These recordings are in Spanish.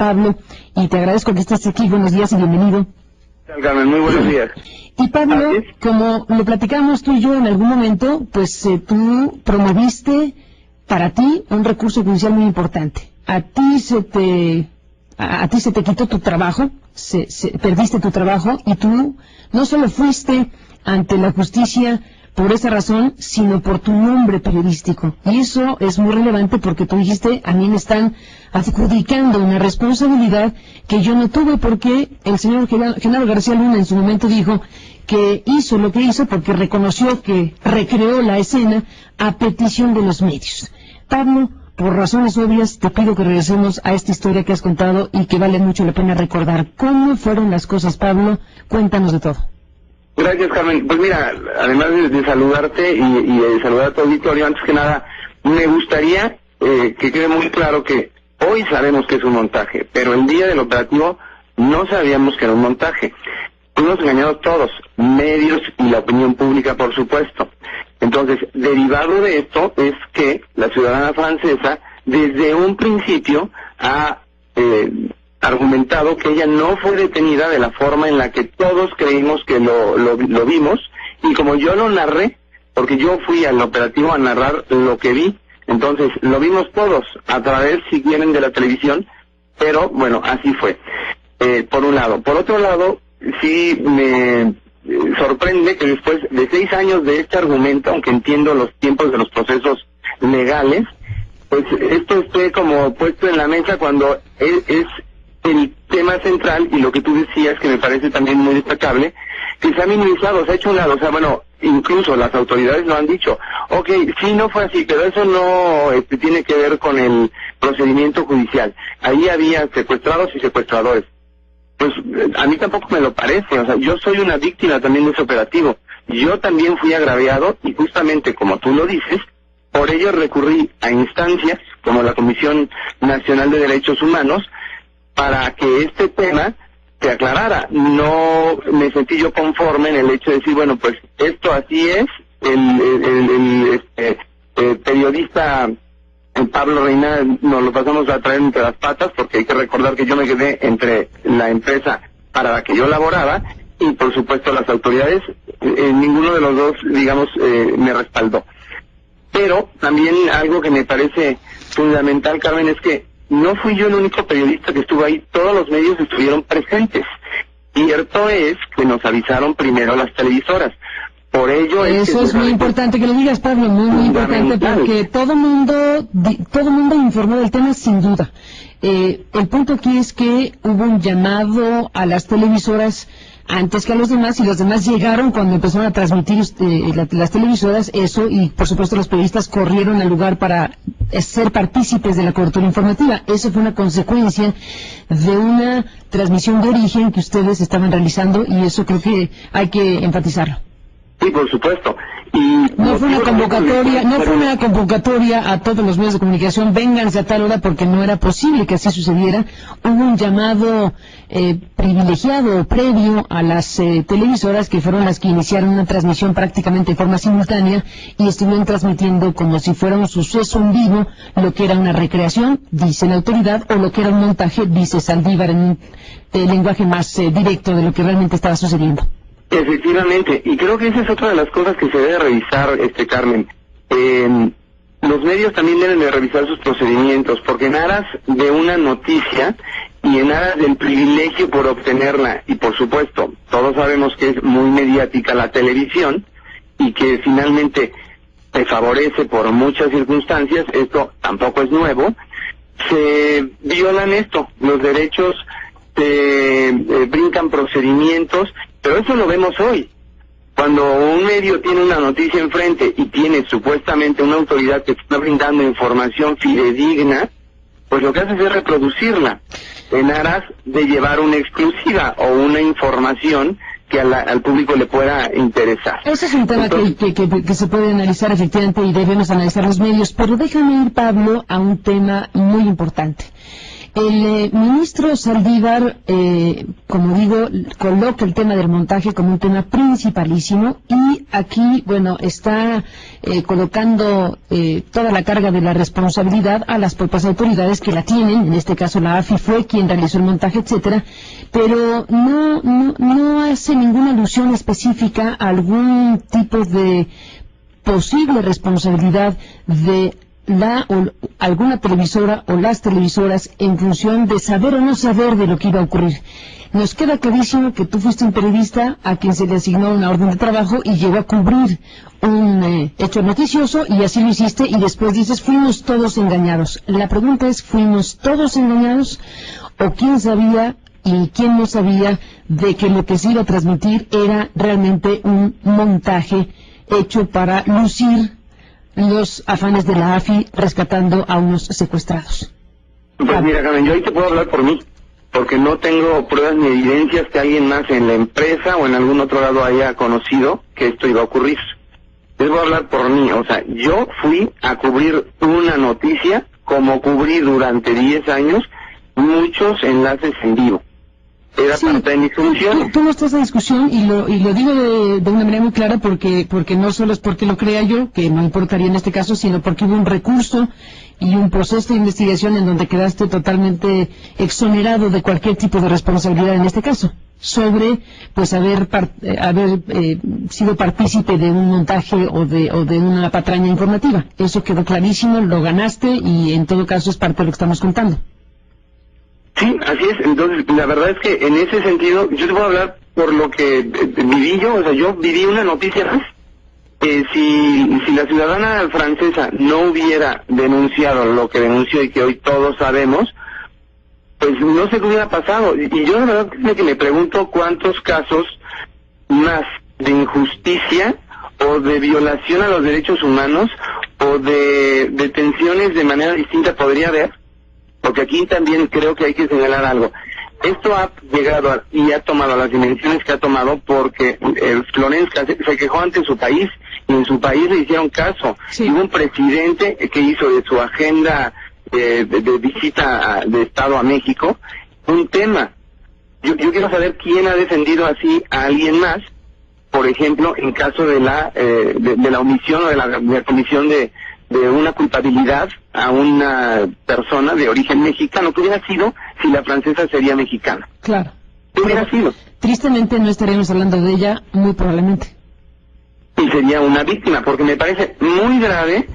Pablo, y te agradezco que estés aquí. Buenos días y bienvenido. Carmen, muy buenos días. Y Pablo, como lo platicamos tú y yo en algún momento, pues tú promoviste para ti un recurso judicial muy importante. A ti se te quitó tu trabajo, perdiste tu trabajo, y tú no solo fuiste ante la justicia por esa razón, sino por tu nombre periodístico. Y eso es muy relevante porque tú dijiste, a mí me están adjudicando una responsabilidad que yo no tuve, porque el señor Genaro García Luna en su momento dijo que hizo lo que hizo porque reconoció que recreó la escena a petición de los medios. Pablo, por razones obvias, te pido que regresemos a esta historia que has contado y que vale mucho la pena recordar. ¿Cómo fueron las cosas, Pablo? Cuéntanos de todo. Gracias, Carmen. Pues mira, además de saludarte y de saludar a tu auditorio, antes que nada, me gustaría que quede muy claro que hoy sabemos que es un montaje, pero el día del operativo no sabíamos que era un montaje. Fuimos engañados todos, medios y la opinión pública, por supuesto. Entonces, derivado de esto es que la ciudadana francesa, desde un principio, ha argumentado que ella no fue detenida de la forma en la que todos creímos que lo vimos, y como yo lo narré, porque yo fui al operativo a narrar lo que vi, entonces lo vimos todos a través, si quieren, de la televisión, pero bueno, así fue, por un lado. Por otro lado, sí me sorprende que después de 6 años de este argumento, aunque entiendo los tiempos de los procesos legales, pues esto esté como puesto en la mesa cuando es el tema central, y lo que tú decías, que me parece también muy destacable, que se ha minimizado, se ha hecho un lado. O sea, bueno, incluso las autoridades lo han dicho. Ok, sí, no fue así, pero eso no tiene que ver con el procedimiento judicial. Ahí había secuestrados y secuestradores. Pues a mí tampoco me lo parece. O sea, yo soy una víctima también de ese operativo. Yo también fui agraviado, y justamente como tú lo dices, por ello recurrí a instancias como la Comisión Nacional de Derechos Humanos, para que este tema se aclarara. No me sentí yo conforme en el hecho de decir, bueno, pues esto así es. El periodista Pablo Reina nos lo pasamos a traer entre las patas, porque hay que recordar que yo me quedé entre la empresa para la que yo laboraba y por supuesto las autoridades. Ninguno de los dos, digamos, me respaldó. Pero también algo que me parece fundamental, Carmen, es que no fui yo el único periodista que estuvo ahí, todos los medios estuvieron presentes. Cierto es que nos avisaron primero las televisoras. Por ello eso es muy importante que lo digas, Pablo, muy importante, porque todo mundo informó del tema, sin duda. El punto aquí es que hubo un llamado a las televisoras antes que a los demás, y los demás llegaron cuando empezaron a transmitir las televisoras eso, y por supuesto los periodistas corrieron al lugar para ser partícipes de la cobertura informativa. Eso fue una consecuencia de una transmisión de origen que ustedes estaban realizando, y eso creo que hay que enfatizarlo. Sí, por supuesto. Y no fue una convocatoria a todos los medios de comunicación, vénganse a tal hora, porque no era posible que así sucediera. Hubo un llamado privilegiado previo a las televisoras, que fueron las que iniciaron una transmisión prácticamente de forma simultánea, y estuvieron transmitiendo como si fuera un suceso en vivo, lo que era una recreación, dice la autoridad, o lo que era un montaje, dice Saldívar, en un lenguaje más directo de lo que realmente estaba sucediendo. Efectivamente, y creo que esa es otra de las cosas que se debe revisar, Carmen. Los medios también deben de revisar sus procedimientos, porque en aras de una noticia y en aras del privilegio por obtenerla, y por supuesto, todos sabemos que es muy mediática la televisión, y que finalmente se favorece por muchas circunstancias, esto tampoco es nuevo, se violan los derechos, se brincan procedimientos. Pero eso lo vemos hoy. Cuando un medio tiene una noticia enfrente y tiene supuestamente una autoridad que está brindando información fidedigna, pues lo que hace es reproducirla en aras de llevar una exclusiva o una información que al público le pueda interesar. Ese es un tema que se puede analizar efectivamente, y debemos analizar los medios. Pero déjame ir, Pablo, a un tema muy importante. El ministro Saldívar, como digo, coloca el tema del montaje como un tema principalísimo y aquí, bueno, está colocando toda la carga de la responsabilidad a las propias autoridades que la tienen. En este caso la AFI fue quien realizó el montaje, etcétera, pero no hace ninguna alusión específica a algún tipo de posible responsabilidad de alguna televisora o las televisoras en función de saber o no saber de lo que iba a ocurrir. Nos queda clarísimo que tú fuiste un periodista a quien se le asignó una orden de trabajo y llegó a cubrir un hecho noticioso y así lo hiciste y después dices fuimos todos engañados. La pregunta es, ¿fuimos todos engañados o quién sabía y quién no sabía de que lo que se iba a transmitir era realmente un montaje hecho para lucir los afanes de la AFI rescatando a unos secuestrados? Pues mira, Carmen, yo ahí te puedo hablar por mí, porque no tengo pruebas ni evidencias que alguien más en la empresa o en algún otro lado haya conocido que esto iba a ocurrir. Les voy a hablar por mí, o sea, yo fui a cubrir una noticia como cubrí durante 10 años muchos enlaces en vivo. Era parte de mi función. Tú no estás en discusión y lo digo de una manera muy clara porque no solo es porque lo crea yo, que no importaría en este caso, sino porque hubo un recurso y un proceso de investigación en donde quedaste totalmente exonerado de cualquier tipo de responsabilidad en este caso, sobre pues haber sido partícipe de un montaje o de una patraña informativa. Eso quedó clarísimo, lo ganaste y en todo caso es parte de lo que estamos contando. Sí, así es. Entonces, la verdad es que en ese sentido, yo te voy a hablar por lo que viví yo. O sea, yo viví una noticia más. Si la ciudadana francesa no hubiera denunciado lo que denunció y que hoy todos sabemos, pues no sé qué hubiera pasado. Y yo la verdad es que me pregunto cuántos casos más de injusticia o de violación a los derechos humanos o de detenciones de manera distinta podría haber. Porque aquí también creo que hay que señalar algo. Esto ha llegado y ha tomado las dimensiones que ha tomado porque Florenska se quejó ante su país y en su país le hicieron caso. Sí. Hubo un presidente que hizo de su agenda de visita de Estado a México un tema. Yo quiero saber quién ha defendido así a alguien más, por ejemplo, en caso de la omisión o de la comisión de una culpabilidad a una persona de origen mexicano, que hubiera sido si la francesa sería mexicana. Claro. ¿Qué hubiera sido? Tristemente no estaríamos hablando de ella, muy probablemente. Y sería una víctima, porque me parece muy grave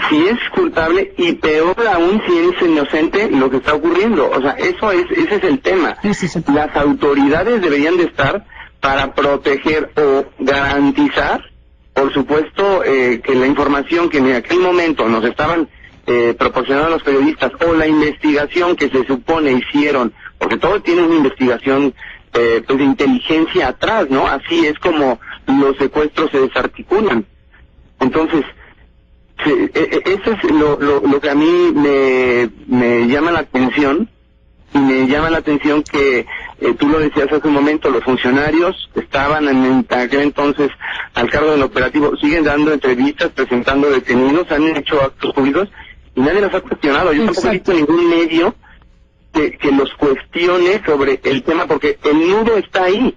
si es culpable y peor aún si es inocente lo que está ocurriendo. O sea, ese es el tema. Las autoridades deberían de estar para proteger o garantizar, por supuesto, que la información que en aquel momento nos estaban proporcionando los periodistas o la investigación que se supone hicieron, porque todo tiene una investigación pues de inteligencia atrás, ¿no? Así es como los secuestros se desarticulan. Entonces, eso es lo que a mí me llama la atención. Y me llama la atención que, tú lo decías hace un momento, los funcionarios estaban en aquel entonces al cargo del operativo, siguen dando entrevistas, presentando detenidos, han hecho actos públicos y nadie los ha cuestionado. Yo tampoco he visto ningún medio que los cuestione sobre el tema, porque el nudo está ahí.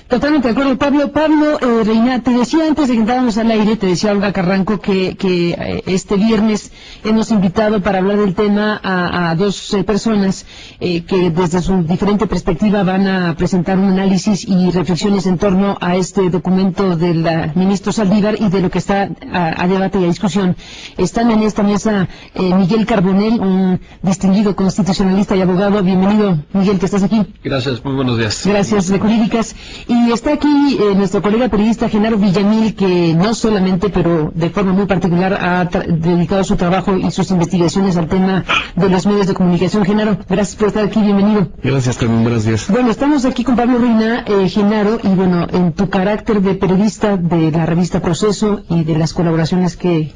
Totalmente de acuerdo, Pablo Reina, te decía antes de que entráramos al aire, te decía Olga Carranco que este viernes hemos invitado para hablar del tema a dos personas que desde su diferente perspectiva van a presentar un análisis y reflexiones en torno a este documento del ministro Saldívar y de lo que está a debate y a discusión. Están en esta mesa Miguel Carbonell, un distinguido constitucionalista y abogado. Bienvenido, Miguel, que estás aquí. Gracias, muy buenos días. Gracias, de Jurídicas. Y está aquí nuestro colega periodista Genaro Villamil, que no solamente, pero de forma muy particular, ha dedicado su trabajo y sus investigaciones al tema de los medios de comunicación. Genaro, gracias por estar aquí, bienvenido. Gracias, Carmen, buenos días. Bueno, estamos aquí con Pablo Reina, Genaro, y bueno, en tu carácter de periodista de la revista Proceso y de las colaboraciones que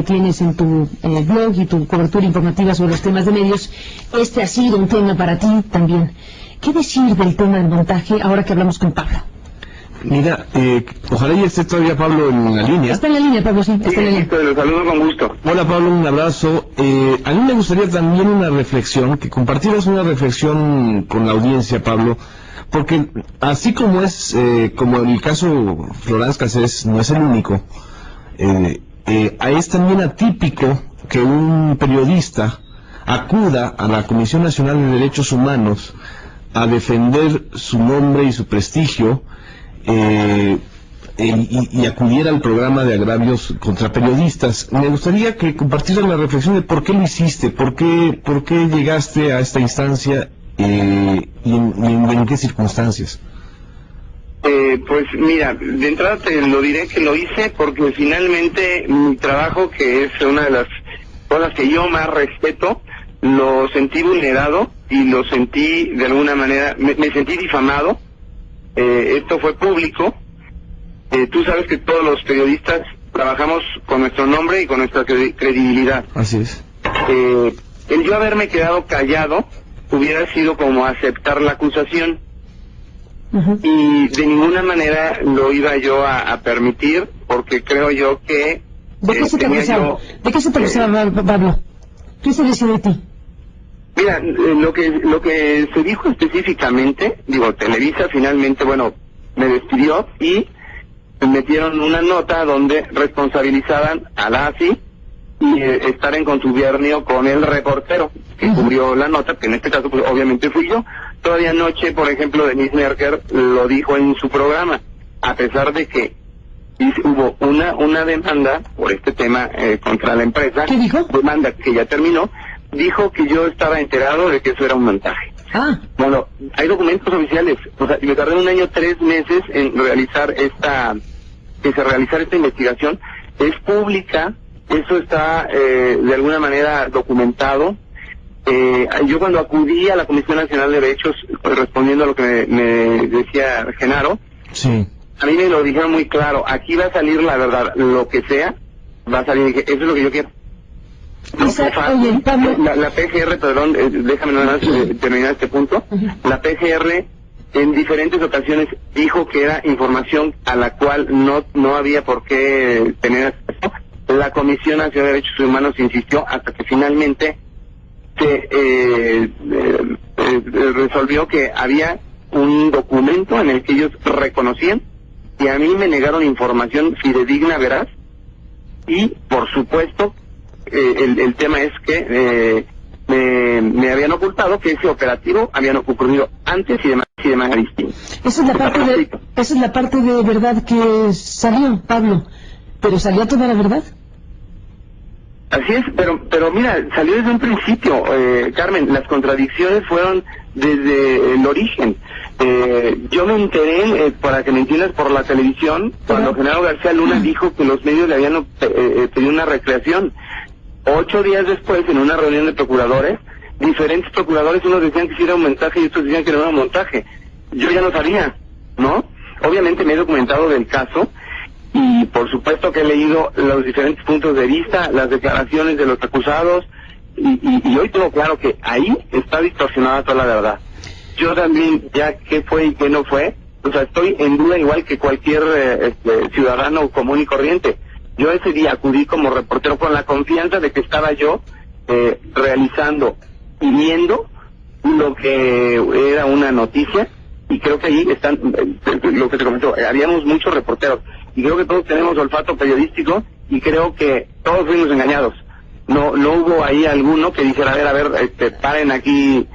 tienes en tu blog y tu cobertura informativa sobre los temas de medios, este ha sido un tema para ti también. ¿Qué decir del tema del montaje ahora que hablamos con Pablo? Mira, ojalá ya esté todavía Pablo en la línea. Está en la línea, Pablo, sí, está en la línea. Los saludo con gusto. Hola Pablo, un abrazo. A mí me gustaría también una reflexión, que compartieras una reflexión con la audiencia, Pablo, porque así como es, como el caso Florence Cassés no es el único, es también atípico que un periodista acuda a la Comisión Nacional de Derechos Humanos a defender su nombre y su prestigio, y acudiera al programa de agravios contra periodistas. Me gustaría que compartieras la reflexión de por qué lo hiciste, por qué llegaste a esta instancia, y en qué circunstancias. Pues mira, de entrada te lo diré que lo hice porque finalmente mi trabajo, que es una de las cosas que yo más respeto, lo sentí vulnerado y lo sentí de alguna manera, me sentí difamado. Esto fue público. Tú sabes que todos los periodistas trabajamos con nuestro nombre y con nuestra credibilidad. Así es. El yo haberme quedado callado hubiera sido como aceptar la acusación. Uh-huh. Y de ninguna manera lo iba yo a permitir, porque creo yo que... ¿De qué se te acusaba? ¿De qué se te acusaba, Pablo? ¿Qué se decía de ti? Mira, lo que se dijo específicamente, Televisa finalmente, me despidió y metieron una nota donde responsabilizaban a la AFI y estar en contubernio con el reportero que cubrió la nota, que en este caso pues obviamente fui yo. Todavía anoche, por ejemplo, Denise Merker lo dijo en su programa, a pesar de que hubo una demanda por este tema contra la empresa. ¿Qué dijo? Demanda que ya terminó. Dijo que yo estaba enterado de que eso era un montaje. Ah. Bueno, hay documentos oficiales. O sea, me tardé 1 año 3 meses en realizar esta investigación. Es pública, eso está de alguna manera documentado. Yo cuando acudí a la Comisión Nacional de Derechos, respondiendo a lo que me decía Genaro, sí, a mí me lo dijeron muy claro, aquí va a salir la verdad, lo que sea, va a salir, eso es lo que yo quiero. Oye, Pablo. La PGR, perdón, déjame nada más terminar este punto. La PGR en diferentes ocasiones dijo que era información a la cual no había por qué tener acceso. La Comisión Nacional de Derechos Humanos insistió hasta que finalmente se resolvió que había un documento en el que ellos reconocían, y a mí me negaron información fidedigna, veraz, y por supuesto el tema es que me habían ocultado que ese operativo habían ocurrido antes y de manera distinta. Esa es la parte de verdad que salió, Pablo. ¿Pero salió toda la verdad? Así es, pero mira, salió desde un principio, Carmen. Las contradicciones fueron desde el origen. Yo me enteré, para que me entiendas, por la televisión, cuando Genaro García Luna dijo que los medios le habían pedido una recreación. 8 días después, en una reunión de procuradores, diferentes procuradores, unos decían que sí era un montaje y otros decían que no era un montaje. Yo ya no sabía, ¿no? Obviamente me he documentado del caso y por supuesto que he leído los diferentes puntos de vista, las declaraciones de los acusados, y hoy tengo claro que ahí está distorsionada toda la verdad. Yo también, ya qué fue y qué no fue, o sea, estoy en duda igual que cualquier ciudadano común y corriente. Yo ese día acudí como reportero con la confianza de que estaba yo realizando y viendo lo que era una noticia, y creo que ahí están, lo que te comentó, habíamos muchos reporteros, y creo que todos tenemos olfato periodístico, y creo que todos fuimos engañados. No hubo ahí alguno que dijera, a ver, paren aquí...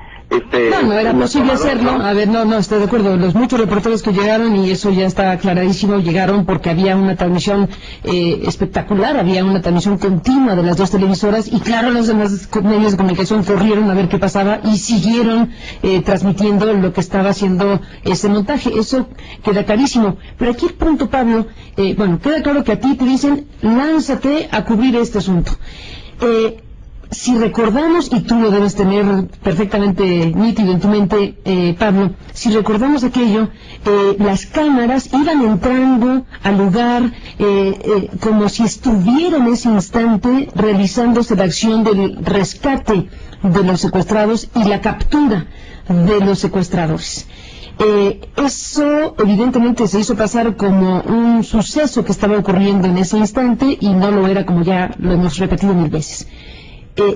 No era posible hacerlo. A ver, no, estoy de acuerdo. Los muchos reporteros que llegaron, y eso ya está aclaradísimo, llegaron porque había una transmisión espectacular, había una transmisión continua de las 2 televisoras, y claro, los demás medios de comunicación corrieron a ver qué pasaba y siguieron transmitiendo lo que estaba haciendo ese montaje. Eso queda clarísimo. Pero aquí el punto, Pablo, queda claro que a ti te dicen, lánzate a cubrir este asunto. Si recordamos, y tú lo debes tener perfectamente nítido en tu mente, Pablo, si recordamos aquello, las cámaras iban entrando al lugar como si estuviera en ese instante realizándose la acción del rescate de los secuestrados y la captura de los secuestradores. Eso evidentemente se hizo pasar como un suceso que estaba ocurriendo en ese instante y no lo era, como ya lo hemos repetido 1000 veces.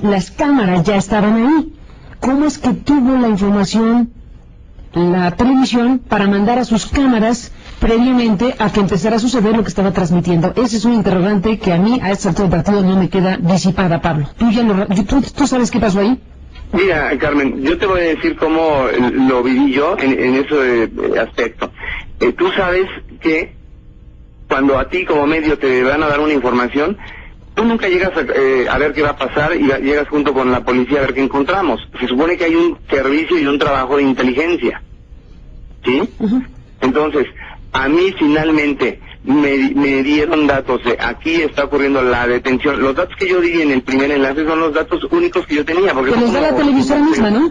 Las cámaras ya estaban ahí. ¿Cómo es que tuvo la información la televisión para mandar a sus cámaras previamente a que empezara a suceder lo que estaba transmitiendo? Ese es un interrogante que a mí a esta altura del partido no me queda disipada, Pablo. ¿Tú sabes qué pasó ahí? Mira, Carmen, yo te voy a decir cómo lo viví yo en ese aspecto. Tú sabes que cuando a ti como medio te van a dar una información, tú nunca llegas a ver qué va a pasar y llegas junto con la policía a ver qué encontramos. Se supone que hay un servicio y un trabajo de inteligencia, ¿sí? Uh-huh. Entonces, a mí finalmente me dieron datos de aquí está ocurriendo la detención. Los datos que yo di en el primer enlace son los datos únicos que yo tenía. Porque los da la televisora misma, ¿no?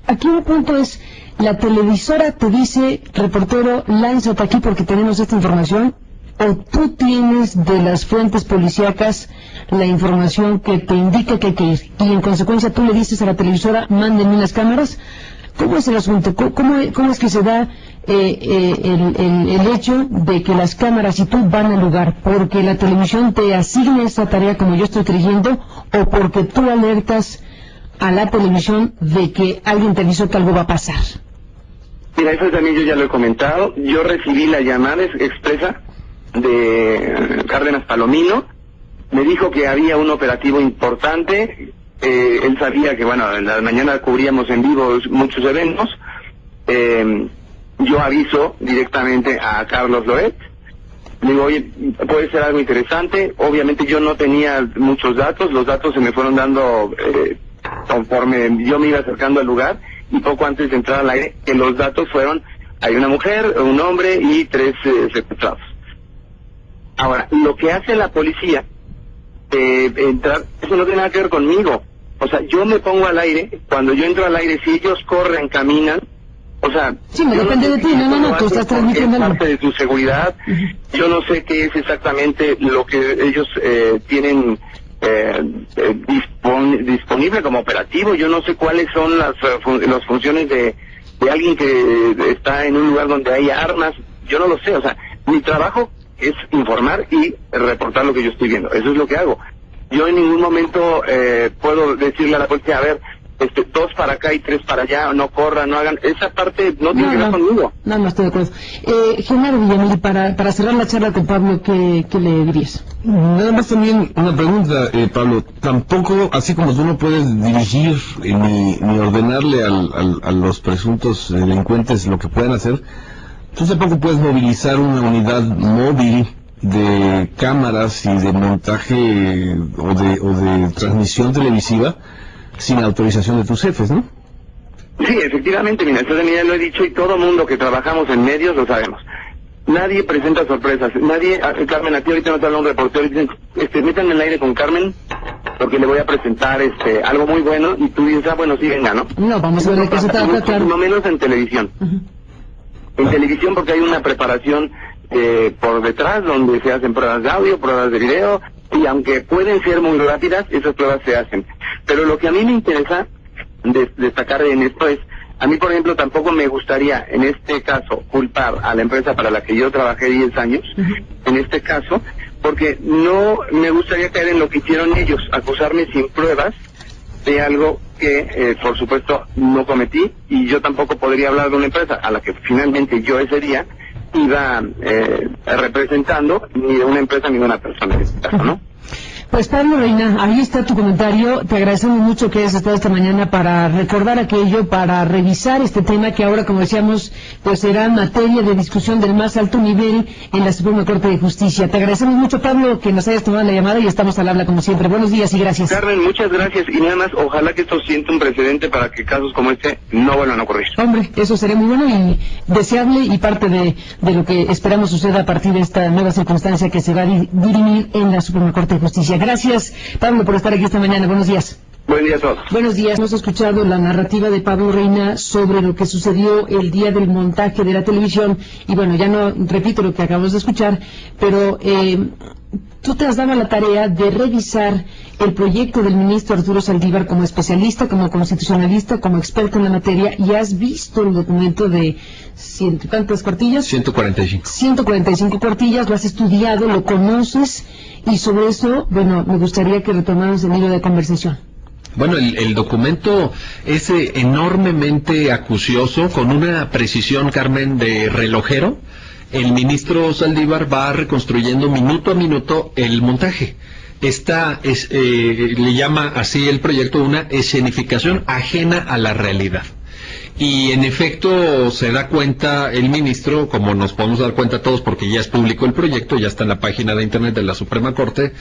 Aquí un punto es, la televisora te dice, reportero, lánzate aquí porque tenemos esta información, o tú tienes de las fuentes policíacas la información que te indica que hay que ir, y en consecuencia tú le dices a la televisora, mándenme las cámaras. ¿Cómo es el asunto? ¿Cómo es que se da el hecho de que las cámaras y tú van al lugar? ¿Porque la televisión te asigna esa tarea como yo estoy creyendo, o porque tú alertas a la televisión de que alguien te avisó que algo va a pasar? Mira, eso también yo ya lo he comentado. Yo recibí la llamada expresa de Cárdenas Palomino. Me dijo que había un operativo importante. Él sabía que, bueno, en la mañana cubríamos en vivo muchos eventos. Yo aviso directamente a Carlos Loret. Le digo, oye, puede ser algo interesante. Obviamente yo no tenía muchos datos. Los datos se me fueron dando conforme yo me iba acercando al lugar. Y poco antes de entrar al aire, que los datos fueron, hay una mujer, un hombre y 3 secuestrados. Ahora, lo que hace la policía, entrar, eso no tiene nada que ver conmigo. O sea, yo me pongo al aire, cuando yo entro al aire, si ellos corren, caminan, o sea... Sí, me depende de ti, no, tú estás transmitiendo... Es parte de tu seguridad, yo no sé qué es exactamente lo que ellos tienen disponible como operativo, yo no sé cuáles son las funciones de alguien que está en un lugar donde hay armas, yo no lo sé, o sea, mi trabajo es informar y reportar lo que yo estoy viendo, eso es lo que hago. Yo en ningún momento puedo decirle a la policía, a ver, 2 para acá y 3 para allá, no corran, no hagan, esa parte no tiene que ver conmigo. No estoy de acuerdo. Genaro Villamil, para cerrar la charla con Pablo, ¿qué le dirías? Nada más también una pregunta, Pablo, tampoco, así como tú no puedes dirigir ni ordenarle a los presuntos delincuentes lo que puedan hacer, tú tampoco puedes movilizar una unidad móvil de cámaras y de montaje o de transmisión televisiva sin autorización de tus jefes, ¿no? Sí, efectivamente, mira, eso ya lo he dicho y todo mundo que trabajamos en medios lo sabemos. Nadie presenta sorpresas, nadie, Carmen, a ti ahorita no te habla un reportero y dicen, métanme en el aire con Carmen porque le voy a presentar algo muy bueno y tú dices, bueno, sí, venga, ¿no? No, vamos a ver de qué se trata, claro. No menos en televisión. Uh-huh. En televisión porque hay una preparación por detrás donde se hacen pruebas de audio, pruebas de video, y aunque pueden ser muy rápidas, esas pruebas se hacen. Pero lo que a mí me interesa destacar en esto es, a mí por ejemplo tampoco me gustaría en este caso culpar a la empresa para la que yo trabajé 10 años, en este caso, porque no me gustaría caer en lo que hicieron ellos, acusarme sin pruebas de algo que por supuesto no cometí, y yo tampoco podría hablar de una empresa a la que finalmente yo ese día iba representando, ni de una empresa ni de una persona en este caso, ¿no? Pues Pablo Reina, ahí está tu comentario. Te agradecemos mucho que hayas estado esta mañana para recordar aquello, para revisar este tema que ahora, como decíamos, pues será materia de discusión del más alto nivel en la Suprema Corte de Justicia. Te agradecemos mucho, Pablo, que nos hayas tomado la llamada y estamos al habla como siempre. Buenos días y gracias. Carmen, muchas gracias y nada más, ojalá que esto sienta un precedente para que casos como este no vuelvan a ocurrir. Hombre, eso sería muy bueno y deseable y parte de lo que esperamos suceda a partir de esta nueva circunstancia que se va a dirimir en la Suprema Corte de Justicia. Gracias, Pablo, por estar aquí esta mañana. Buenos días. Buen día a todos. Buenos días. Hemos escuchado la narrativa de Pablo Reina sobre lo que sucedió el día del montaje de la televisión. Y bueno, ya no repito lo que acabamos de escuchar, pero tú te has dado la tarea de revisar el proyecto del ministro Arturo Saldívar como especialista, como constitucionalista, como experto en la materia, y has visto el documento de ¿cuántas cuartillas? 145. 145 cuartillas, lo has estudiado, lo conoces, y sobre eso, bueno, me gustaría que retomáramos el hilo de conversación. Bueno, el documento es enormemente acucioso, con una precisión, Carmen, de relojero. El ministro Saldívar va reconstruyendo minuto a minuto el montaje. Esta le llama así el proyecto una escenificación ajena a la realidad. Y en efecto se da cuenta el ministro, como nos podemos dar cuenta todos porque ya es público el proyecto, ya está en la página de internet de la Suprema Corte,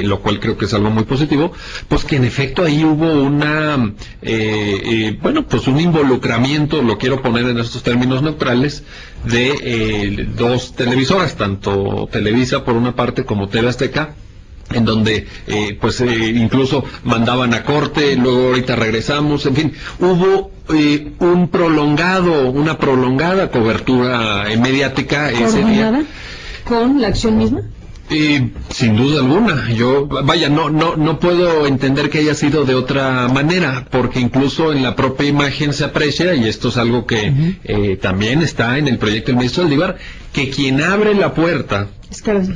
lo cual creo que es algo muy positivo, pues que en efecto ahí hubo una, pues un involucramiento, lo quiero poner en estos términos neutrales, de dos televisoras, tanto Televisa por una parte como TV Azteca, en donde incluso mandaban a corte, luego ahorita regresamos, en fin, hubo una prolongada cobertura mediática ese día. ¿Con la acción misma? Sin duda alguna. No puedo entender que haya sido de otra manera, porque incluso en la propia imagen se aprecia, y esto es algo que también está en el proyecto del ministro Saldívar, que quien abre la puerta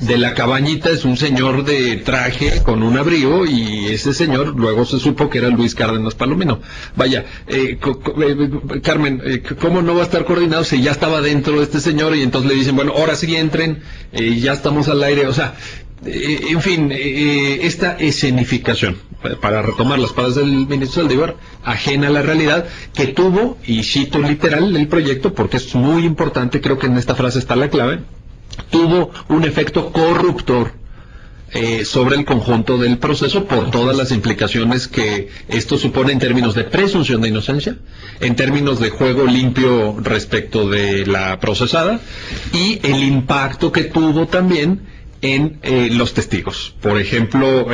de la cabañita es un señor de traje con un abrigo, y ese señor luego se supo que era Luis Cárdenas Palomino. Carmen, ¿cómo no va a estar coordinado si ya estaba dentro este señor y entonces le dicen, bueno, ahora sí entren, ya estamos al aire? O sea, en fin, esta escenificación, para retomar las palabras del ministro Saldívar, ajena a la realidad, que tuvo, y cito literal el proyecto porque es muy importante, creo que en esta frase está la clave, tuvo un efecto corruptor sobre el conjunto del proceso por todas las implicaciones que esto supone en términos de presunción de inocencia, en términos de juego limpio respecto de la procesada, y el impacto que tuvo también en los testigos. Por ejemplo,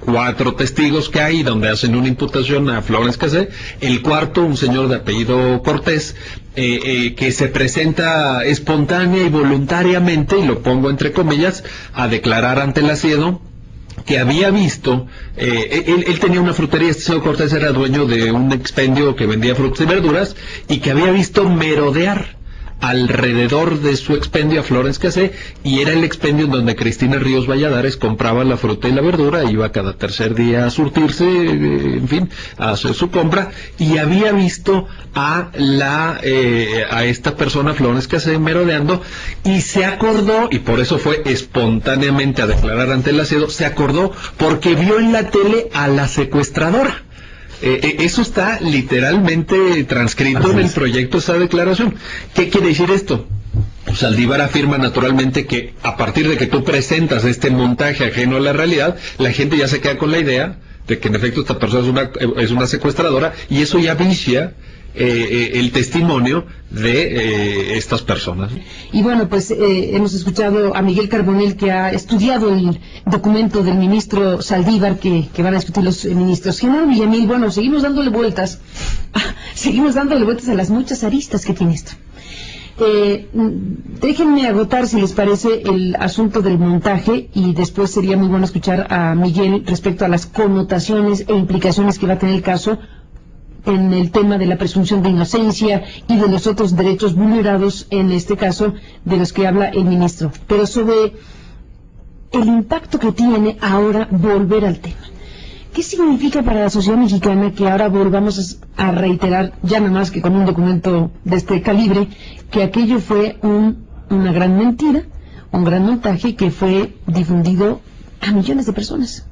4 testigos que hay donde hacen una imputación a Florence Cassé, el cuarto, un señor de apellido Cortés, que se presenta espontánea y voluntariamente, y lo pongo entre comillas, a declarar ante el Asedo que había visto, él tenía una frutería, este señor Cortés era dueño de un expendio que vendía frutas y verduras, y que había visto merodear alrededor de su expendio a Florence Cassé, y era el expendio en donde Cristina Ríos Valladares compraba la fruta y la verdura, iba cada tercer día a surtirse, en fin, a hacer su compra, y había visto a esta persona, Florence Cassé, merodeando, y se acordó, y por eso fue espontáneamente a declarar ante el Asedo, se acordó porque vio en la tele a la secuestradora. Eso está literalmente transcrito en el proyecto, esa declaración. ¿Qué quiere decir esto? Saldívar afirma naturalmente que a partir de que tú presentas este montaje ajeno a la realidad, la gente ya se queda con la idea de que en efecto esta persona es una secuestradora, y eso ya vicia el testimonio de estas personas. Y bueno, pues hemos escuchado a Miguel Carbonell, que ha estudiado el documento del ministro Saldívar que van a discutir los ministros. Genaro Villamil, bueno, seguimos dándole vueltas a las muchas aristas que tiene esto. Déjenme agotar, si les parece, el asunto del montaje, y después sería muy bueno escuchar a Miguel respecto a las connotaciones e implicaciones que va a tener el caso en el tema de la presunción de inocencia y de los otros derechos vulnerados, en este caso, de los que habla el ministro. Pero sobre el impacto que tiene ahora volver al tema. ¿Qué significa para la sociedad mexicana que ahora volvamos a reiterar, ya nada más que con un documento de este calibre, que aquello fue una gran mentira, un gran montaje que fue difundido a millones de personas?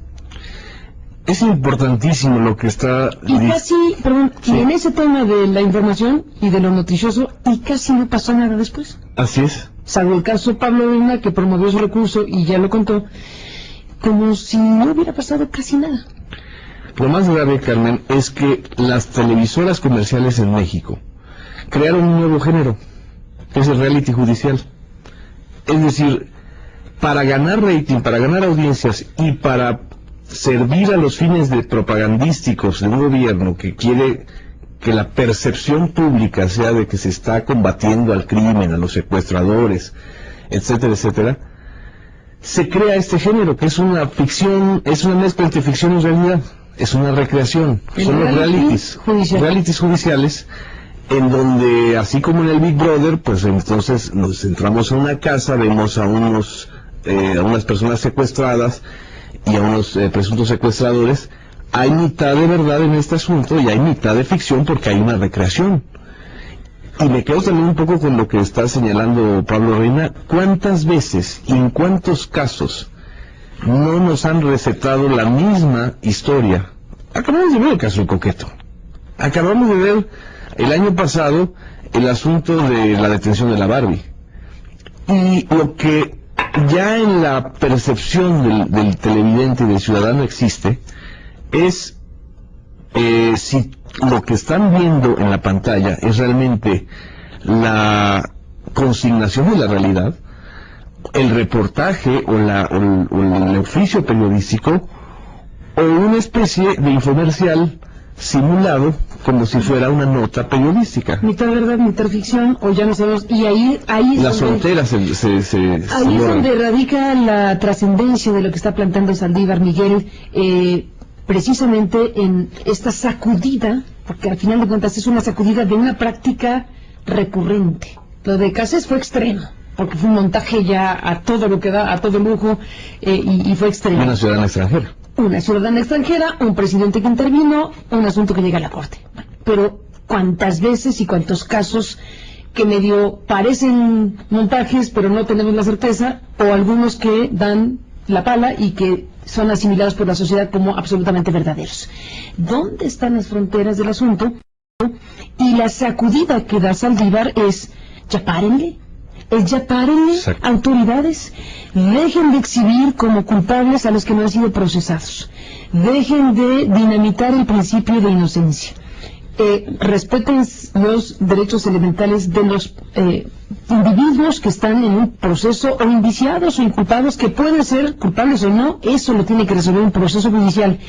Es importantísimo lo que está... Y casi, perdón, sí, en ese tema de la información y de lo noticioso, y casi no pasó nada después. Así es. Salvo el caso de Pablo Luna, que promovió su recurso y ya lo contó, como si no hubiera pasado casi nada. Lo más grave, Carmen, es que las televisoras comerciales en México crearon un nuevo género, que es el reality judicial. Es decir, para ganar rating, para ganar audiencias y para servir a los fines propagandísticos de un gobierno que quiere que la percepción pública sea de que se está combatiendo al crimen, a los secuestradores, etcétera, etcétera, se crea este género, que es una ficción, es una mezcla entre ficción y realidad, es una recreación, son los realities judiciales, en donde, así como en el Big Brother, pues entonces nos entramos a una casa, vemos a unas personas secuestradas y a unos presuntos secuestradores. Hay mitad de verdad en este asunto y hay mitad de ficción porque hay una recreación. Y me quedo también un poco con lo que está señalando Pablo Reina. ¿Cuántas veces y en cuántos casos no nos han recetado la misma historia? Acabamos de ver el caso del Coqueto. Acabamos de ver el año pasado el asunto de la detención de la Barbie. Y lo que ya en la percepción del televidente y del ciudadano existe es si lo que están viendo en la pantalla es realmente la consignación de la realidad, el reportaje o el oficio periodístico, o una especie de infomercial simulado como si fuera una nota periodística. Mitad verdad, mitad ficción, o ya no sabemos, y ahí es las fronteras ahí es donde radica la trascendencia de lo que está planteando Saldívar, Miguel, precisamente en esta sacudida, porque al final de cuentas es una sacudida de una práctica recurrente. Lo de Cassés fue extremo, porque fue un montaje ya a todo lo que da, a todo lujo, y fue extremo. Una ciudadana extranjera. Una ciudadana extranjera, un presidente que intervino, un asunto que llega a la Corte. Pero cuántas veces y cuántos casos que medio parecen montajes, pero no tenemos la certeza, o algunos que dan la pala y que son asimilados por la sociedad como absolutamente verdaderos. ¿Dónde están las fronteras del asunto? Y la sacudida que da Saldívar es, ya párenle, autoridades, dejen de exhibir como culpables a los que no han sido procesados, dejen de dinamitar el principio de inocencia, respeten los derechos elementales de los individuos que están en un proceso, o indiciados o inculpados, que pueden ser culpables o no. Eso lo tiene que resolver un proceso judicial.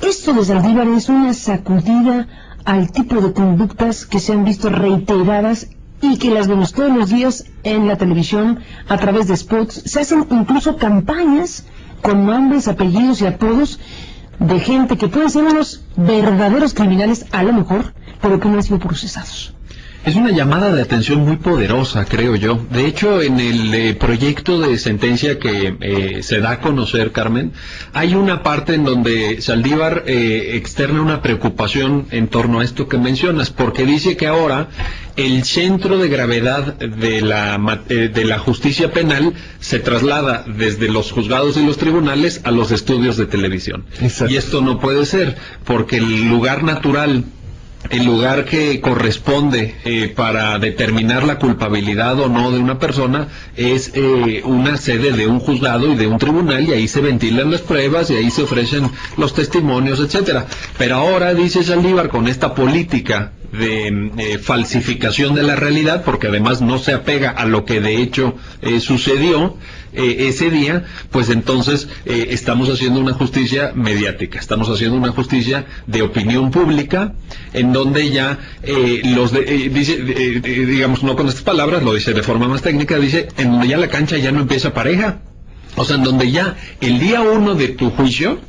Esto de Saldívar es una sacudida al tipo de conductas que se han visto reiteradas y que las vemos todos los días en la televisión a través de spots. Se hacen incluso campañas con nombres, apellidos y apodos de gente que pueden ser unos verdaderos criminales, a lo mejor, pero que no han sido procesados. Es una llamada de atención muy poderosa, creo yo. De hecho, en el proyecto de sentencia que se da a conocer, Carmen, hay una parte en donde Saldívar externa una preocupación en torno a esto que mencionas, porque dice que ahora el centro de gravedad de la justicia penal se traslada desde los juzgados y los tribunales a los estudios de televisión. Exacto. Y esto no puede ser, porque el lugar natural, el lugar que corresponde para determinar la culpabilidad o no de una persona es una sede de un juzgado y de un tribunal, y ahí se ventilan las pruebas y ahí se ofrecen los testimonios, etcétera. Pero ahora, dice Saldívar, con esta política de falsificación de la realidad, porque además no se apega a lo que de hecho sucedió ese día, pues entonces estamos haciendo una justicia mediática, estamos haciendo una justicia de opinión pública, en donde ya dice, digamos, no con estas palabras, lo dice de forma más técnica, dice, en donde ya la cancha ya no empieza pareja. O sea, en donde ya el día 1 de tu juicio,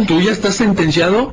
tú ya estás sentenciado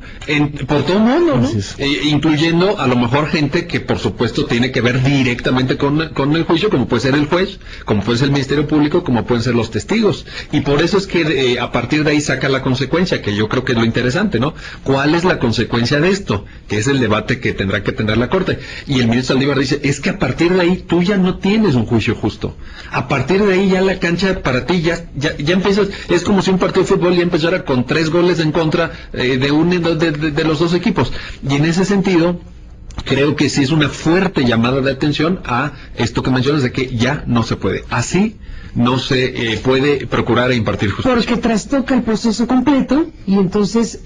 por todo el mundo, ¿no? Incluyendo a lo mejor gente que por supuesto tiene que ver directamente con el juicio, como puede ser el juez, como puede ser el Ministerio Público, como pueden ser los testigos. Y por eso es que a partir de ahí saca la consecuencia, que yo creo que es lo interesante, ¿no? ¿Cuál es la consecuencia de esto? Que es el debate que tendrá que tener la Corte. Y el ministro Saldívar dice, es que a partir de ahí tú ya no tienes un juicio justo. A partir de ahí ya la cancha para ti ya empiezas, es como si un partido de fútbol ya empezara con 3 goles en contra de los dos equipos. Y en ese sentido, creo que sí es una fuerte llamada de atención a esto que mencionas, de que ya no se puede. Así no se puede procurar e impartir justicia. Porque trastoca el proceso completo y entonces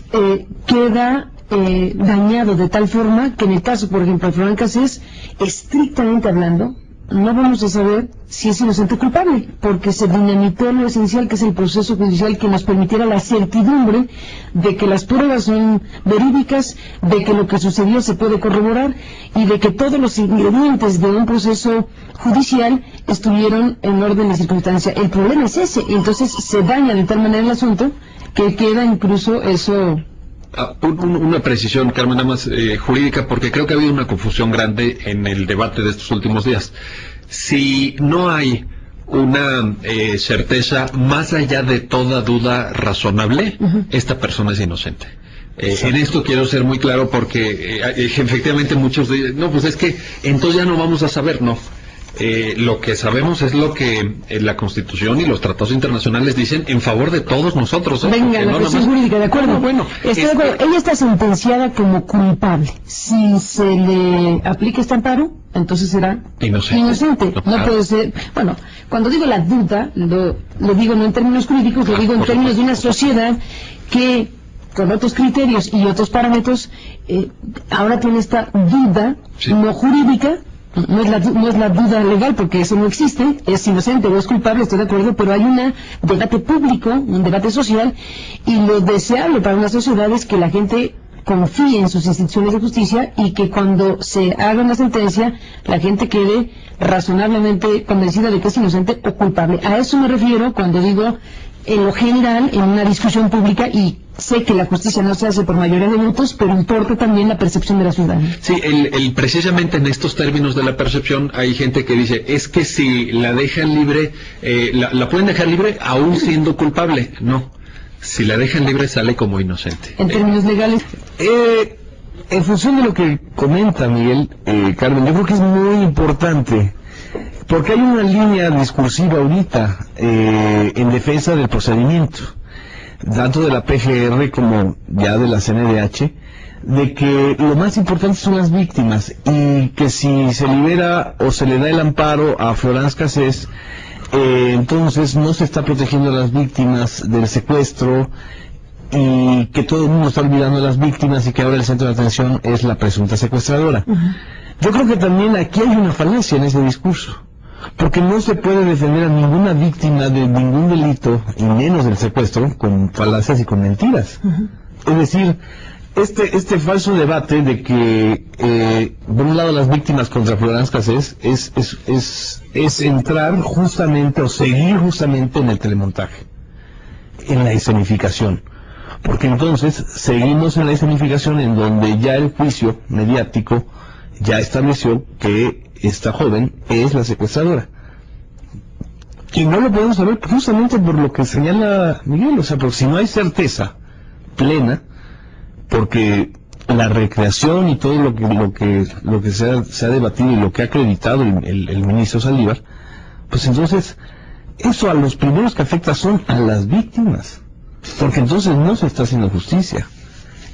queda dañado de tal forma que en el caso, por ejemplo, de Florán Cassés, estrictamente hablando, no vamos a saber si es inocente o culpable, porque se dinamitó lo esencial, que es el proceso judicial que nos permitiera la certidumbre de que las pruebas son verídicas, de que lo que sucedió se puede corroborar y de que todos los ingredientes de un proceso judicial estuvieron en orden de circunstancia. El problema es ese, entonces se daña de tal manera el asunto que queda incluso eso. Una precisión, Carmen, nada más jurídica, porque creo que ha habido una confusión grande en el debate de estos últimos días. Si no hay una certeza más allá de toda duda razonable, esta persona es inocente. En esto quiero ser muy claro porque efectivamente muchos dicen, no, pues es que entonces ya no vamos a saber, no. Lo que sabemos es lo que la Constitución y los tratados internacionales dicen en favor de todos nosotros. Venga, la presión jurídica, ¿de acuerdo? Bueno, estoy de acuerdo. Ella está sentenciada como culpable. Si se le aplica este amparo, entonces será inocente. No puede ser. Bueno, cuando digo la duda, lo digo no en términos jurídicos, lo digo en términos de una sociedad que, con otros criterios y otros parámetros, ahora tiene esta duda no jurídica. No es la duda legal, porque eso no existe, es inocente o es culpable, estoy de acuerdo, pero hay un debate público, un debate social, y lo deseable para una sociedad es que la gente confíe en sus instituciones de justicia y que cuando se haga una sentencia, la gente quede razonablemente convencida de que es inocente o culpable. A eso me refiero cuando digo en lo general, en una discusión pública, y sé que la justicia no se hace por mayoría de votos, pero importa también la percepción de la ciudadanía. Sí, precisamente en estos términos de la percepción hay gente que dice, es que si la dejan libre, la pueden dejar libre aún siendo culpable. No, si la dejan libre sale como inocente. En términos legales. En función de lo que comenta Miguel, Carmen, yo creo que es muy importante, porque hay una línea discursiva ahorita en defensa del procedimiento, tanto de la PGR como ya de la CNDH, de que lo más importante son las víctimas y que si se libera o se le da el amparo a Florence Cassés, entonces no se está protegiendo a las víctimas del secuestro y que todo el mundo está olvidando a las víctimas y que ahora el centro de atención es la presunta secuestradora. Yo creo que también aquí hay una falacia en ese discurso, porque no se puede defender a ninguna víctima de ningún delito, y menos del secuestro, con falacias y con mentiras. Es decir, este falso debate de que, por un lado, las víctimas contra Florence Cassés es entrar justamente o seguir justamente en el telemontaje, en la escenificación. Porque entonces seguimos en la escenificación en donde ya el juicio mediático ya estableció que esta joven es la secuestradora. Y no lo podemos saber justamente por lo que señala Miguel, o sea, porque si no hay certeza plena, porque la recreación y todo lo que se ha debatido y lo que ha acreditado el ministro Saldívar, pues entonces eso a los primeros que afecta son a las víctimas, porque entonces no se está haciendo justicia.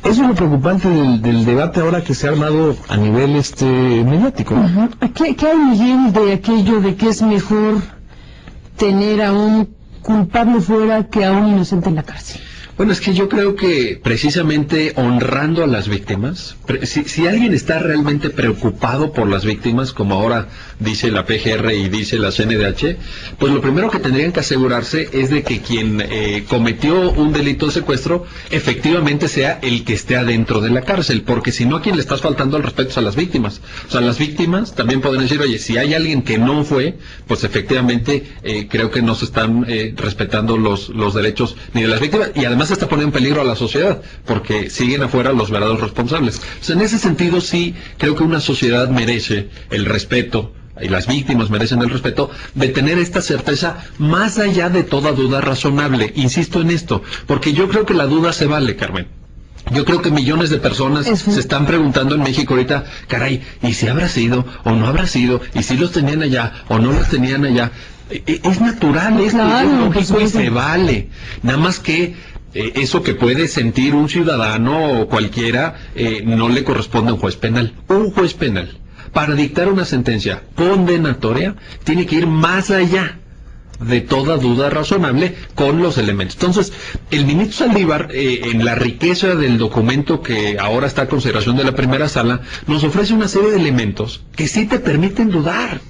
Eso es lo preocupante del debate ahora que se ha armado a nivel mediático. ¿Qué hay, Miguel, de aquello de que es mejor tener a un culpable fuera que a un inocente en la cárcel? Bueno, es que yo creo que precisamente honrando a las víctimas, si alguien está realmente preocupado por las víctimas, como ahora dice la PGR y dice la CNDH, pues lo primero que tendrían que asegurarse es de que quien cometió un delito de secuestro efectivamente sea el que esté adentro de la cárcel, porque si no, a quien le estás faltando al respeto es a las víctimas. O sea, las víctimas también podrían decir, oye, si hay alguien que no fue, pues efectivamente creo que no se están respetando los derechos ni de las víctimas, y además está poniendo en peligro a la sociedad, porque siguen afuera los verdaderos responsables. O sea, en ese sentido sí creo que una sociedad merece el respeto, y las víctimas merecen el respeto, de tener esta certeza más allá de toda duda razonable. Insisto en esto, porque yo creo que la duda se vale, Carmen. Yo creo que millones de personas se están preguntando en México ahorita, caray, ¿y si habrá sido o no habrá sido? ¿Y si los tenían allá o no los tenían allá? Es natural, es lógico y se vale. Nada más que eso que puede sentir un ciudadano o cualquiera no le corresponde a un juez penal. Un juez penal, para dictar una sentencia condenatoria, tiene que ir más allá de toda duda razonable con los elementos. Entonces, el ministro Saldívar, en la riqueza del documento que ahora está a consideración de la primera sala, nos ofrece una serie de elementos que sí te permiten dudar.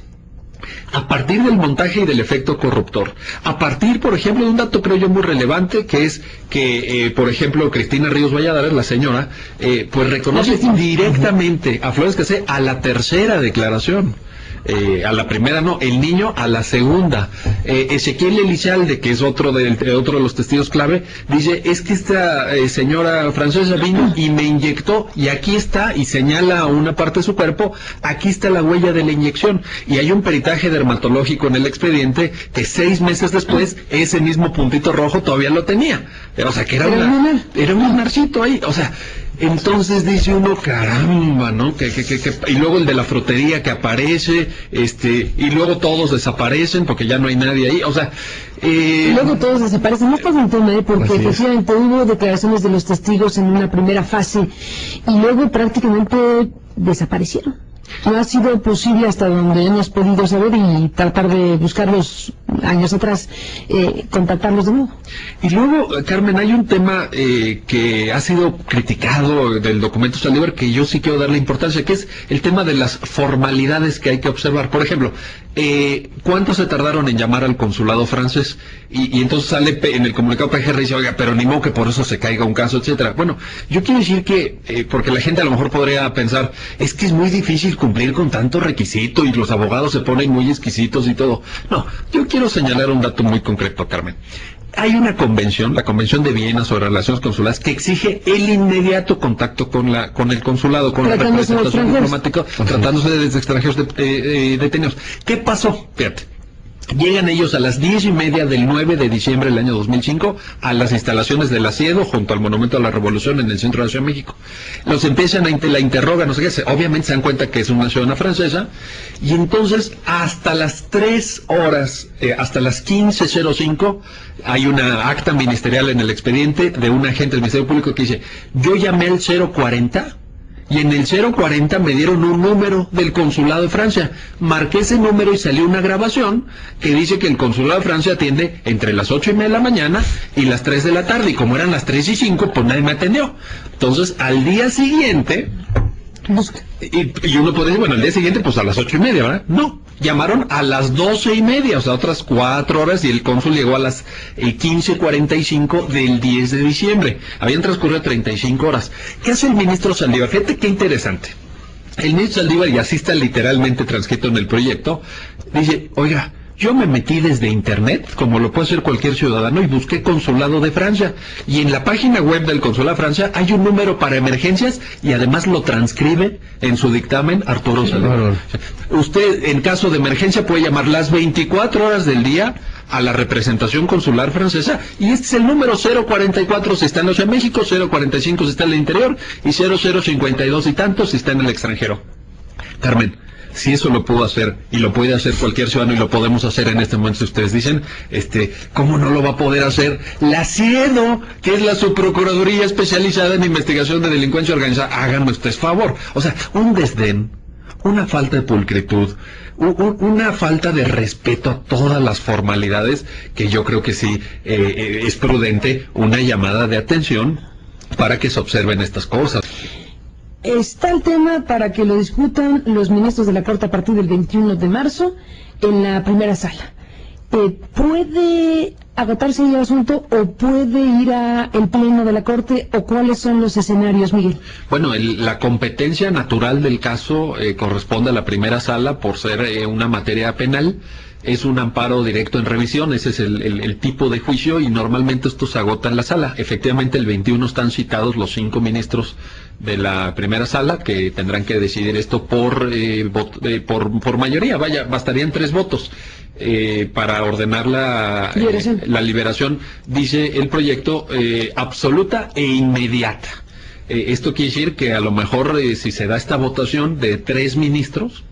A partir del montaje y del efecto corruptor, a partir, por ejemplo, de un dato creo yo muy relevante, que es que, por ejemplo, Cristina Ríos Valladares, la señora, pues reconoce directamente a Florence Cassés a la tercera declaración. a la primera no, el niño a la segunda. Ezequiel Elizalde, que es otro de los testigos clave, dice, es que esta señora francesa vino y me inyectó, y aquí está, y señala una parte de su cuerpo, aquí está la huella de la inyección, y hay un peritaje dermatológico en el expediente que 6 meses después, ese mismo puntito rojo todavía lo tenía. O sea, que era un lunarcito ahí, o sea, entonces dice uno, caramba, ¿no? Y luego el de la frutería que aparece, y luego todos desaparecen porque ya no hay nadie ahí, o sea... Y luego todos desaparecen. No pasa un tema, porque efectivamente hubo declaraciones de los testigos en una primera fase y luego prácticamente desaparecieron. No ha sido posible, hasta donde hemos podido saber y tratar de buscarlos años atrás, contactarlos de nuevo. Y luego, Carmen, hay un tema que ha sido criticado del documento Saldívar, que yo sí quiero darle importancia, que es el tema de las formalidades que hay que observar. Por ejemplo, ¿cuánto se tardaron en llamar al consulado francés? Y entonces sale en el comunicado PGR y dice, oiga, pero ni modo que por eso se caiga un caso, etcétera. Bueno, yo quiero decir que, porque la gente a lo mejor podría pensar, es que es muy difícil cumplir con tanto requisito y los abogados se ponen muy exquisitos y todo. No, yo quiero señalar un dato muy concreto, Carmen. Hay una convención, la Convención de Viena sobre Relaciones Consulares, que exige el inmediato contacto con el consulado, con la representación diplomática, tratándose de extranjeros detenidos. ¿Qué pasó? Fíjate. Llegan ellos a las 10:30 del 9 de diciembre del año 2005 a las instalaciones del Asiedo, junto al Monumento a la Revolución en el centro de la Ciudad de México. Los empiezan la interrogan, no sé qué, obviamente se dan cuenta que es una ciudadana francesa, y entonces hasta las 3 horas, hasta las 15:05, hay una acta ministerial en el expediente de un agente del Ministerio Público que dice, yo llamé al 040, y en el 040 me dieron un número del consulado de Francia. Marqué ese número y salió una grabación que dice que el consulado de Francia atiende entre las 8:30 de la mañana y las 3 de la tarde. Y como eran las 3:05, pues nadie me atendió. Entonces, al día siguiente... Y uno puede decir, bueno, al día siguiente, pues a las 8:30, ¿verdad? No, llamaron a las 12:30, o sea, otras 4 horas, y el cónsul llegó a las 15:45 del 10 de diciembre. Habían transcurrido 35 horas. ¿Qué hace el ministro Saldívar? Fíjate qué interesante. El ministro Saldívar, y así está literalmente transcrito en el proyecto, dice, oiga, yo me metí desde internet, como lo puede hacer cualquier ciudadano, y busqué consulado de Francia. Y en la página web del consulado de Francia hay un número para emergencias y además lo transcribe en su dictamen Arturo Saldívar. Usted, en caso de emergencia, puede llamar las 24 horas del día a la representación consular francesa, y este es el número 044 si está en la Ciudad de México, 045 si está en el interior, y 0052 y tantos si está en el extranjero. Carmen, si eso lo pudo hacer, y lo puede hacer cualquier ciudadano, y lo podemos hacer en este momento, si ustedes dicen, ¿cómo no lo va a poder hacer la CIEDO, que es la Subprocuraduría especializada en investigación de delincuencia organizada? Háganme ustedes favor. O sea, un desdén, una falta de pulcritud, una falta de respeto a todas las formalidades, que yo creo que sí es prudente una llamada de atención para que se observen estas cosas. Está el tema para que lo discutan los ministros de la Corte a partir del 21 de marzo en la primera sala. ¿Puede agotarse el asunto o puede ir al pleno de la Corte, o cuáles son los escenarios, Miguel? Bueno, la competencia natural del caso corresponde a la primera sala por ser una materia penal. Es un amparo directo en revisión, ese es el tipo de juicio, y normalmente esto se agota en la sala. Efectivamente, el 21 están citados los 5 ministros de la primera sala, que tendrán que decidir esto por mayoría. Vaya, bastarían 3 votos para ordenar la liberación, dice el proyecto, absoluta e inmediata. Esto quiere decir que a lo mejor si se da esta votación de 3 ministros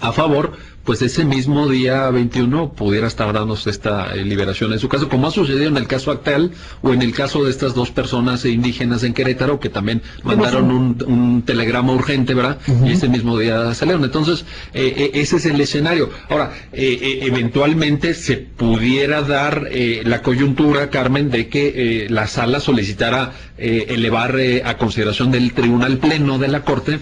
a favor, pues ese mismo día 21 pudiera estar dándose esta liberación en su caso, como ha sucedido en el caso actual, o en el caso de estas 2 personas indígenas en Querétaro, que también mandaron un telegrama urgente, ¿verdad? Y ese mismo día salieron. Entonces, ese es el escenario. Ahora, eventualmente se pudiera dar la coyuntura, Carmen, de que la sala solicitara elevar a consideración del Tribunal Pleno de la Corte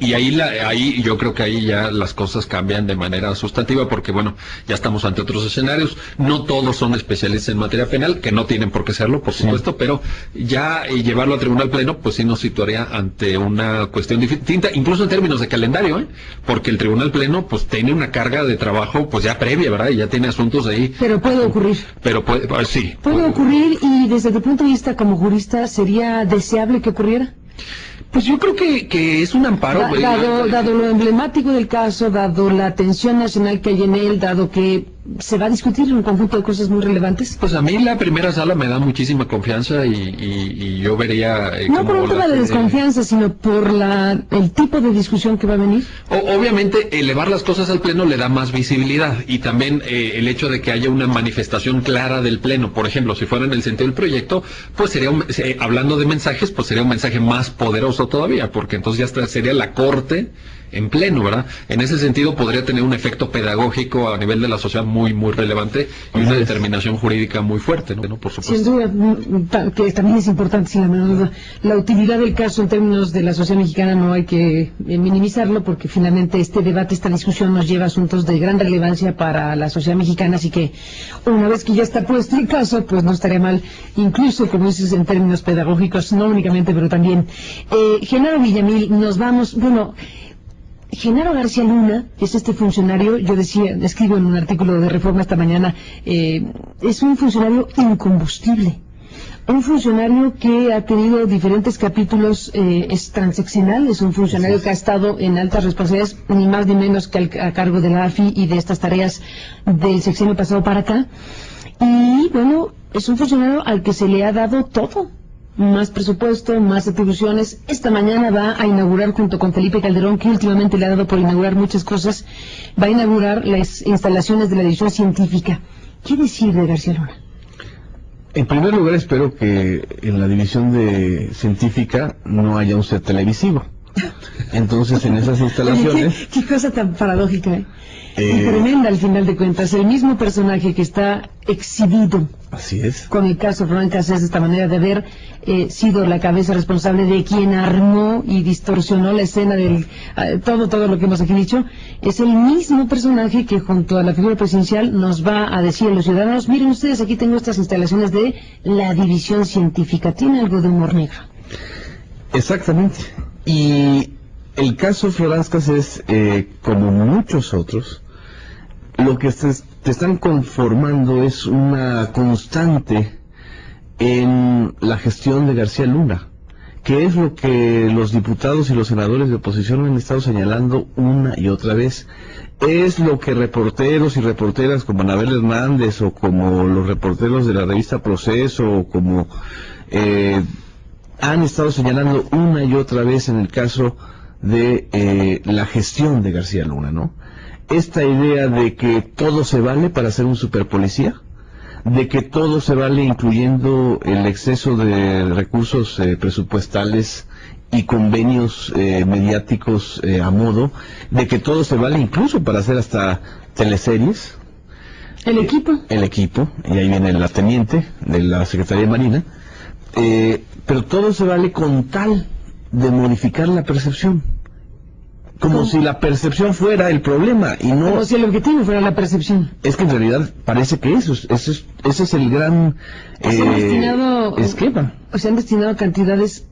Y ahí yo creo que ahí ya las cosas cambian de manera sustantiva, porque bueno, ya estamos ante otros escenarios. No todos son especialistas en materia penal, que no tienen por qué serlo, por supuesto, pero ya llevarlo a tribunal pleno, pues sí nos situaría ante una cuestión distinta, incluso en términos de calendario, porque el tribunal pleno pues tiene una carga de trabajo pues ya previa, ¿verdad? Y ya tiene asuntos ahí. Pero puede ocurrir. Pero sí. Puede ocurrir, y desde tu punto de vista como jurista, ¿sería deseable que ocurriera? Pues yo creo que es un amparo. Dado lo emblemático del caso, dado la atención nacional que hay en él, dado que se va a discutir un conjunto de cosas muy relevantes. Pues a mí la primera sala me da muchísima confianza y yo vería... no por un tema de desconfianza, sino por el tipo de discusión que va a venir. Obviamente, elevar las cosas al pleno le da más visibilidad, y también el hecho de que haya una manifestación clara del pleno. Por ejemplo, si fuera en el sentido del proyecto, pues sería, hablando de mensajes, pues sería un mensaje más poderoso todavía, porque entonces ya sería la Corte en pleno, ¿verdad? En ese sentido podría tener un efecto pedagógico a nivel de la sociedad muy, muy relevante, y una determinación jurídica muy fuerte, ¿no? Por supuesto. Sin duda, que también es importante, sin la menor duda. La utilidad del caso en términos de la sociedad mexicana no hay que minimizarlo, porque finalmente este debate, esta discusión nos lleva a asuntos de gran relevancia para la sociedad mexicana, así que una vez que ya está puesto el caso, pues no estaría mal, incluso, como dices, en términos pedagógicos, no únicamente, pero también. Genaro Villamil, nos vamos, Genaro García Luna es este funcionario, yo escribo en un artículo de Reforma esta mañana, es un funcionario incombustible, un funcionario que ha tenido diferentes capítulos, es transeccional, es un funcionario que ha estado en altas responsabilidades, ni más ni menos que a cargo de la AFI y de estas tareas del sexenio pasado para acá, y bueno, es un funcionario al que se le ha dado todo. Más presupuesto, más atribuciones. Esta mañana va a inaugurar, junto con Felipe Calderón, que últimamente le ha dado por inaugurar muchas cosas, va a inaugurar las instalaciones de la división científica. ¿Qué decir de García Luna? En primer lugar, espero que en la división científica no haya un set televisivo. Entonces, en esas instalaciones... Oye, qué cosa tan paradójica, y tremenda al final de cuentas. El mismo personaje que está exhibido, así es, con el caso Florán Cassés, de esta manera de haber sido la cabeza responsable de quien armó y distorsionó la escena del todo lo que hemos aquí dicho, es el mismo personaje que junto a la figura presidencial nos va a decir a los ciudadanos: miren ustedes, aquí tengo estas instalaciones de la división científica. Tiene algo de humor negro. Exactamente. Y el caso Florán Cassés, como muchos otros, lo que te están conformando es una constante en la gestión de García Luna, que es lo que los diputados y los senadores de oposición han estado señalando una y otra vez. Es lo que reporteros y reporteras como Anabel Hernández, o como los reporteros de la revista Proceso, o como han estado señalando una y otra vez en el caso de la gestión de García Luna, ¿no? Esta idea de que todo se vale para ser un superpolicía, de que todo se vale incluyendo el exceso de recursos presupuestales y convenios mediáticos a modo, de que todo se vale incluso para hacer hasta teleseries. El equipo, y ahí viene la teniente de la Secretaría de Marina, pero todo se vale con tal de modificar la percepción, como si la percepción fuera el problema y no... Como si el objetivo fuera la percepción. Es que en realidad parece que ese es el gran esquema. Se han destinado cantidades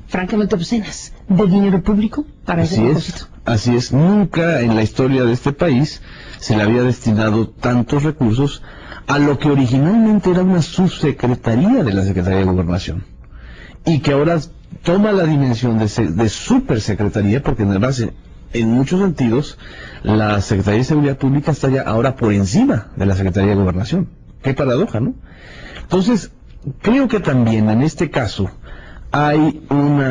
francamente obscenas de dinero público para ese propósito. Así es, nunca en la historia de este país se le había destinado tantos recursos a lo que originalmente era una subsecretaría de la Secretaría de Gobernación, y que ahora toma la dimensión de supersecretaría, porque en muchos sentidos la Secretaría de Seguridad Pública está ya ahora por encima de la Secretaría de Gobernación. Qué paradoja, ¿no? Entonces, creo que también en este caso hay un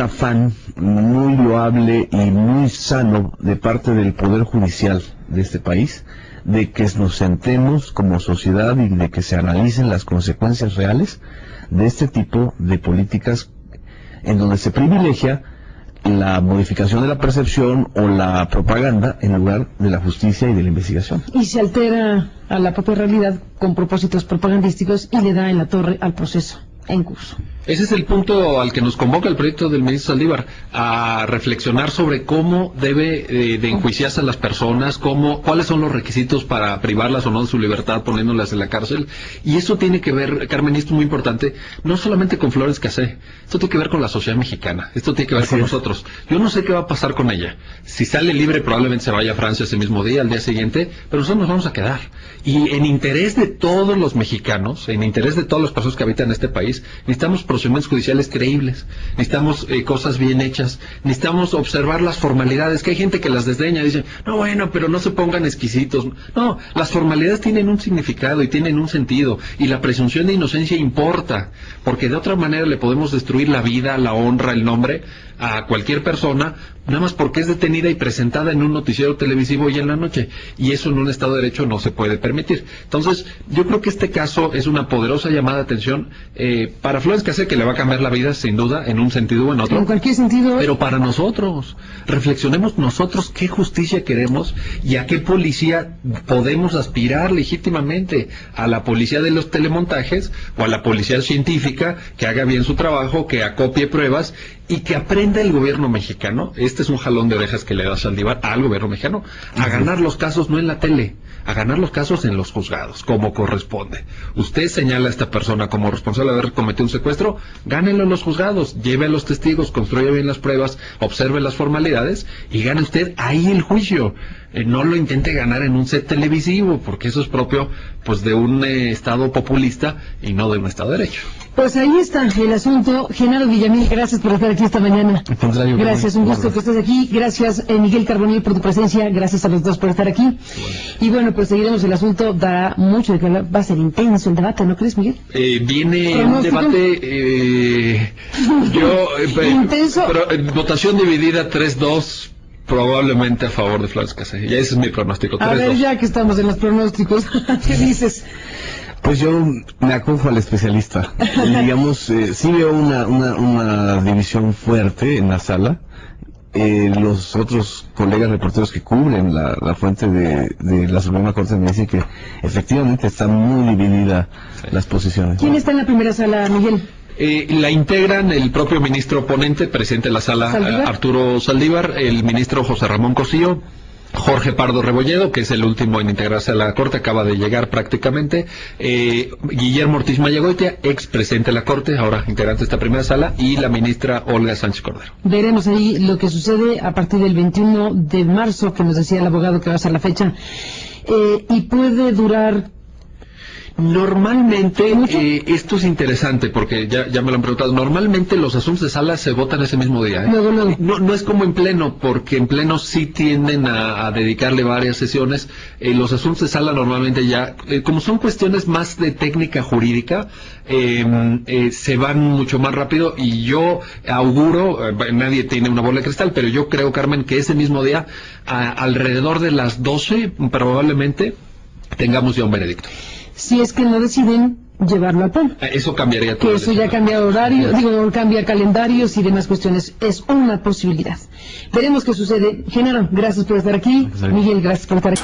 afán muy loable y muy sano de parte del Poder Judicial de este país, de que nos sentemos como sociedad y de que se analicen las consecuencias reales de este tipo de políticas en donde se privilegia la modificación de la percepción o la propaganda en lugar de la justicia y de la investigación. Y se altera a la propia realidad con propósitos propagandísticos y le da en la torre al proceso. en curso. Ese es el punto al que nos convoca el proyecto del ministro Saldívar, a reflexionar sobre cómo debe de enjuiciarse a las personas, cuáles son los requisitos para privarlas o no de su libertad poniéndolas en la cárcel. Y eso tiene que ver, Carmen, y esto es muy importante, no solamente con Florence Cassé, esto tiene que ver con la sociedad mexicana, esto tiene que ver con nosotros. Yo no sé qué va a pasar con ella. Si sale libre probablemente se vaya a Francia ese mismo día, al día siguiente, pero nosotros nos vamos a quedar. Y en interés de todos los mexicanos, en interés de todas las personas que habitan este país, necesitamos procedimientos judiciales creíbles, necesitamos cosas bien hechas, necesitamos observar las formalidades, que hay gente que las desdeña, dice, no, bueno, pero no se pongan exquisitos. No, las formalidades tienen un significado y tienen un sentido, y la presunción de inocencia importa, porque de otra manera le podemos destruir la vida, la honra, el nombre a cualquier persona, nada más porque es detenida y presentada en un noticiero televisivo y en la noche, y eso en un Estado de Derecho no se puede permitir. Entonces, yo creo que este caso es una poderosa llamada de atención para Florence Cassé, que le va a cambiar la vida, sin duda, en un sentido o en otro. En cualquier sentido. Pero para nosotros, reflexionemos nosotros qué justicia queremos y a qué policía podemos aspirar legítimamente, a la policía de los telemontajes o a la policía científica que haga bien su trabajo, que acopie pruebas y que aprenda el gobierno mexicano. Este es un jalón de orejas que le da Saldívar al gobierno mexicano, a ganar los casos no en la tele, a ganar los casos en los juzgados, como corresponde. Usted señala a esta persona como responsable de haber cometido un secuestro, gánenlo en los juzgados, lleve a los testigos, construya bien las pruebas, observe las formalidades y gane usted ahí el juicio. No lo intente ganar en un set televisivo, porque eso es propio pues de un Estado populista y no de un Estado de Derecho. Pues ahí está el asunto. Genaro Villamil, gracias por estar aquí esta mañana. Gracias, un gusto que estés aquí. Gracias, Miguel Carbonell, por tu presencia. Gracias a los dos por estar aquí. Y bueno, pues seguiremos el asunto. Dará mucho de que hablar. Va a ser intenso el debate, ¿no crees, Miguel? Viene un debate intenso. Pero votación dividida 3-2. Probablemente a favor de Florence Cassé. Y ese es mi pronóstico. A ver, ya que estamos en los pronósticos, ¿qué dices? Pues yo me acojo al especialista. Digamos, sí veo una división fuerte en la sala. Los otros colegas reporteros que cubren la fuente de la Suprema Corte me dicen que efectivamente está muy dividida las posiciones. ¿Quién está en la primera sala, Miguel? La integran el propio ministro ponente, presidente de la sala, Arturo Saldívar, el ministro José Ramón Cosío, Jorge Pardo Rebolledo, que es el último en integrarse a la Corte, acaba de llegar prácticamente, Guillermo Ortiz Mayagoitia, ex presidente de la Corte, ahora integrante de esta primera sala, y la ministra Olga Sánchez Cordero. Veremos ahí lo que sucede a partir del 21 de marzo, que nos decía el abogado que va a ser la fecha, y puede durar... Normalmente, esto es interesante porque ya me lo han preguntado, normalmente los asuntos de sala se votan ese mismo día. No es como en pleno, porque en pleno sí tienden a dedicarle varias sesiones. Los asuntos de sala normalmente ya, como son cuestiones más de técnica jurídica, se van mucho más rápido, y yo auguro, nadie tiene una bola de cristal, pero yo creo, Carmen, que ese mismo día, alrededor de las 12, probablemente, tengamos ya un veredicto. Si es que no deciden llevarlo a pleno. Eso cambiaría todo. Que eso ya cambia horario, cambia calendarios y demás cuestiones. Es una posibilidad. Veremos qué sucede. Genaro, gracias por estar aquí. Miguel, gracias por estar aquí.